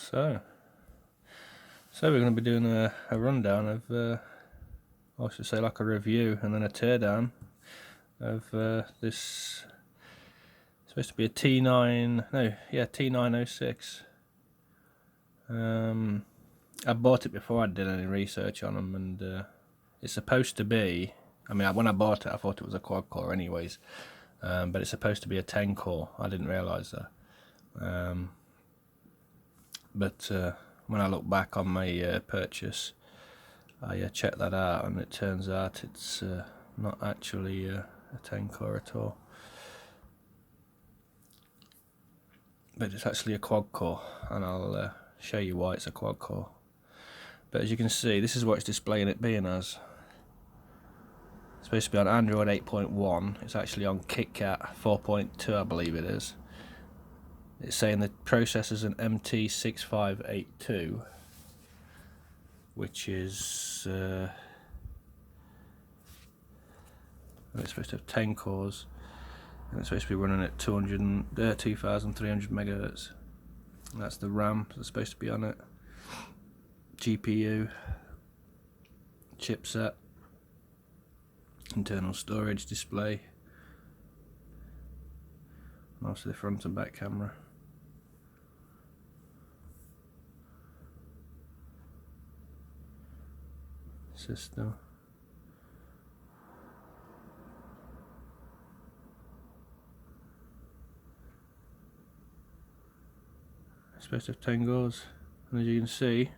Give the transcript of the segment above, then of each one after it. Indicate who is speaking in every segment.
Speaker 1: So we're going to be doing a rundown of, I should say like a review and then a teardown of this. It's supposed to be a T906. I bought it before I did any research on them, and it's supposed to be, I mean, when I bought it I thought it was a quad core anyways, but it's supposed to be a 10 core. I didn't realise that. But when I look back on my purchase, I checked that out, and it turns out it's not actually a 10 core at all, but it's actually a quad core, and I'll show you why it's a quad core. But as you can see, this is what it's displaying it being as. It's supposed to be on Android 8.1. It's actually on KitKat 4.2, I believe it is. It's saying the processor's an MT6582, which is it's supposed to have 10 cores, and it's supposed to be running at 2300 megahertz. And that's the RAM that's supposed to be on it. GPU, chipset, internal storage, display, and also the front and back camera. System. It's supposed to have 10 cores, and as you can see,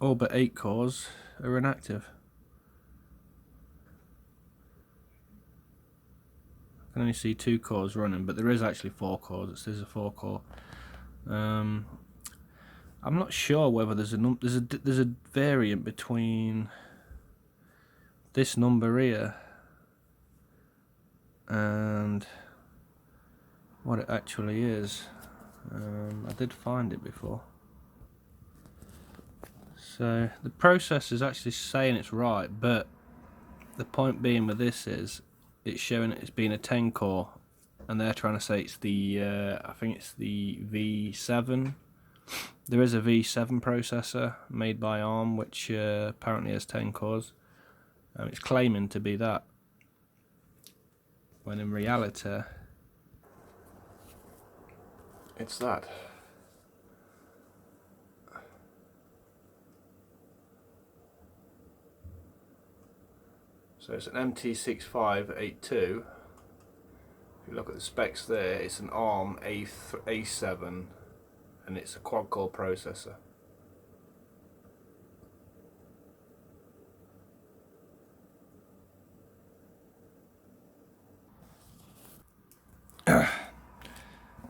Speaker 1: all but 8 cores are inactive. I can only see 2 cores running, but there is actually 4 cores. It says a 4 core. I'm not sure whether there's a variant between this number here and what it actually is. I did find it before. So the process is actually saying it's right, but the point being with this is it's showing it's being a 10 core, and they're trying to say it's the I think it's the V7. There is a V7 processor made by ARM, which apparently has 10 cores. It's claiming to be that, when in reality it's that. So it's an MT6582. If you look at the specs there, it's an ARM A7, and it's a quad core processor.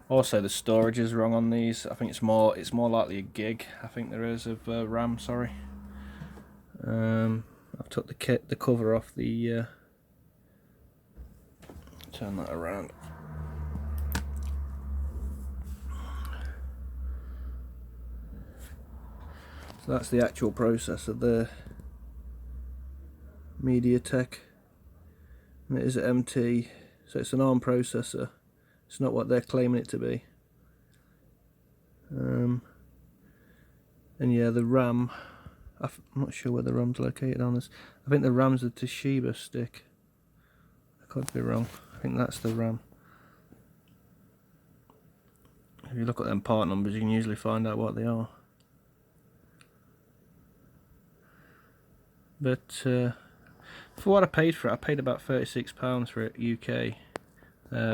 Speaker 1: Also, the storage is wrong on these. I think it's more likely a gig. I think there is of RAM. Sorry. I've took the cover off the. Turn that around. So that's the actual processor there. MediaTek, and it is an MT, so it's an ARM processor. It's not what they're claiming it to be. And yeah, the RAM, I'm not sure where the RAM's located on this. I think the RAM's the Toshiba stick. I could be wrong. I think that's the RAM. If you look at them part numbers, you can usually find out what they are. But for what I paid for it, I paid about £36 for it UK.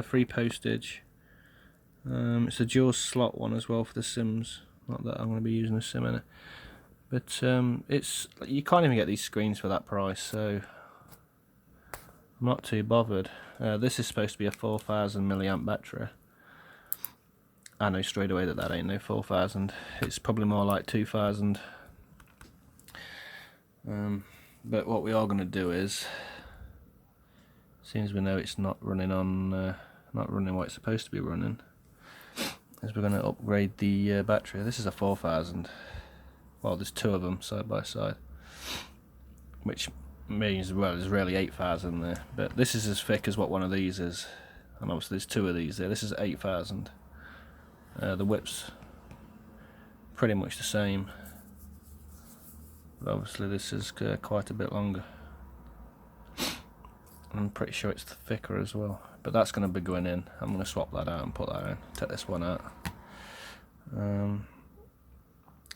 Speaker 1: Free postage. It's a dual slot one as well for the Sims. Not that I'm going to be using a Sim in it, but it's, you can't even get these screens for that price, so I'm not too bothered. This is supposed to be a 4000 milliamp battery. I know straight away that ain't no 4000. It's probably more like 2000. But what we are going to do is, since we know it's not running on, not running what it's supposed to be running, is we're going to upgrade the battery. This is a 4000. Well, there's 2 of them side by side, which means, well, there's really 8000 there. But this is as thick as what one of these is, and obviously there's 2 of these there. This is 8000. The width's pretty much the same, but obviously this is quite a bit longer. I'm pretty sure it's thicker as well, but that's going to be going in. I'm going to swap that out and put that in, take this one out.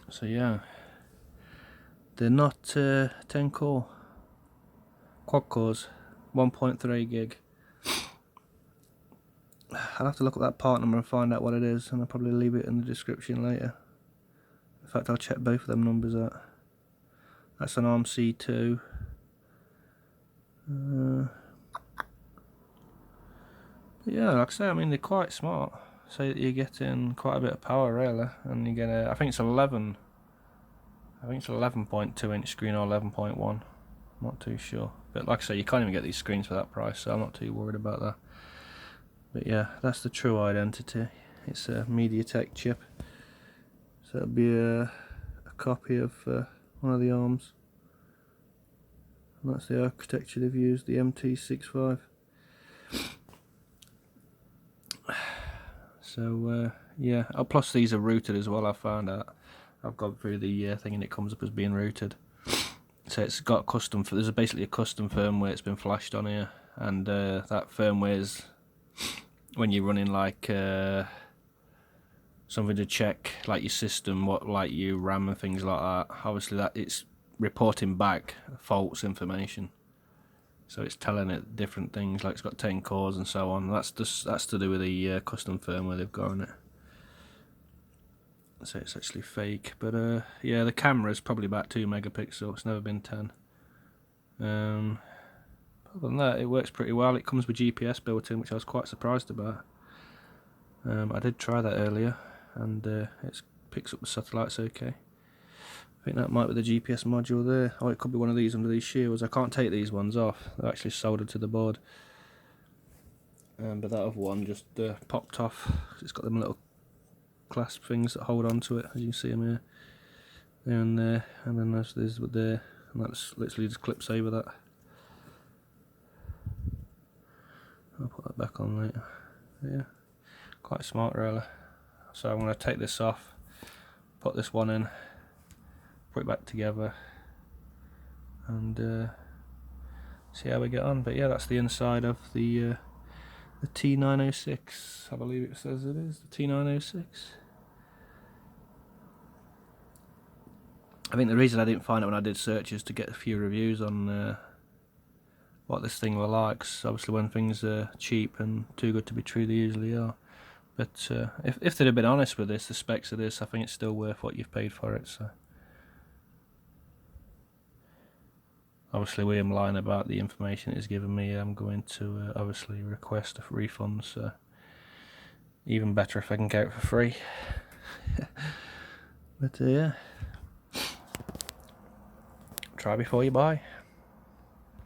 Speaker 1: So yeah, they're not 10 core, quad cores, 1.3 gig. I'll have to look at that part number and find out what it is, and I'll probably leave it in the description later. In fact, I'll check both of them numbers out. That's an ARM C2. Yeah, like I say, I mean, they're quite smart. So you're getting quite a bit of power really, and you get I think it's 11.2 inch screen or 11.1. Not too sure, but like I say, you can't even get these screens for that price, so I'm not too worried about that. But yeah, that's the true identity. It's a MediaTek chip, so it'll be a copy of one of the ARMs, and that's the architecture they've used, the MT65. So yeah, plus these are rooted as well. I found out. I've gone through the thing and it comes up as being rooted. So it's got custom. There's basically a custom firmware it's been flashed on here, and that firmware is when you're running like something to check like your system, what like your RAM and things like that. Obviously, that it's reporting back false information. So it's telling it different things, like it's got 10 cores and so on. That's to do with the custom firmware they've got on it. So it's actually fake, but yeah, the camera is probably about 2 megapixels. It's never been 10. Other than that, it works pretty well. It comes with GPS built in, which I was quite surprised about. I did try that earlier, and it picks up the satellites okay. I think that might be the GPS module there. Oh, it could be one of these under these shields. I can't take these ones off. They're actually soldered to the board. But that other one just popped off. It's got them little clasp things that hold on to it, as you can see them here. There and there. And then there's there. And that's literally just clips over that. I'll put that back on later. But yeah, quite smart really. So I'm going to take this off, put this one in, put it back together, and see how we get on. But yeah, that's the inside of the T906. I believe it says it is the T906. I think the reason I didn't find it when I did searches to get a few reviews on what this thing will like, 'cause obviously when things are cheap and too good to be true, they usually are. But if they'd have been honest with this, the specs of this, I think it's still worth what you've paid for it. So obviously, we am lying about the information it's given me. I'm going to obviously request a refund. So even better if I can get it for free. But yeah, try before you buy.